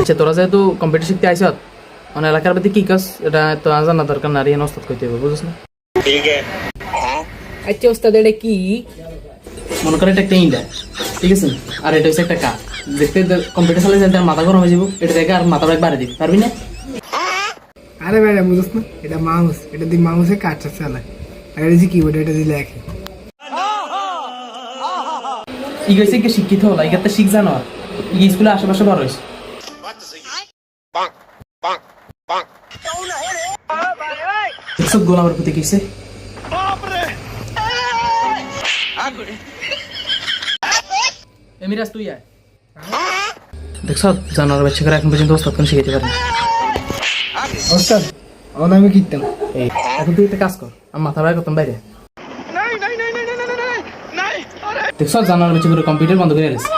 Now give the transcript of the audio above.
আচ্ছা তোরা যেহেতু কম্পিউটার শিখতে আইস মানে এলাকার মধ্যে কি কাজ এটা তো জানা দরকার না, রিয়ান ওস্তাদ কইতে হবে, বুঝছ না? আচ্ছা ওস্তাদ এটা কি? মনে করে এটা একটা ইন্ডা, ঠিক আছে, আর এটা হচ্ছে একটা কাজ। দেখতে কম্পিউটার চালিয়ে যাতে মাথা গরম হয়ে যাবো, এটা দেখে আর মাথা বাড়ি দিবি, পারবি না? আরে ভাই বুঝছ না, এটা মাউস, এটা দিয়ে মাউসে কাজটা চালায়, আর এটা যে কিবোর্ড, এটা দিয়ে লেখে। ই হয়েছে কি শিক্ষিত হলো, ইগাতে শিখ জানো, ই স্কুলে আশেপাশে বড় হয়েছে। সব গোলামের প্রতি কিসে এমিরাজ তুই আয়। দেখছ জানোয়ার বাচ্চা করে এখন পর্যন্ত ওস্তাদ কোন শিখাইতে পারে না। ওস্তাদ আমার আমি কিনতাম। এই এখন তুই একটা কাজ কর, আমি মাথা বাইরে করতাম বাইরে। দেখছ জানোয়ার বাচ্চা করে কম্পিউটার বন্ধ করে গেছে।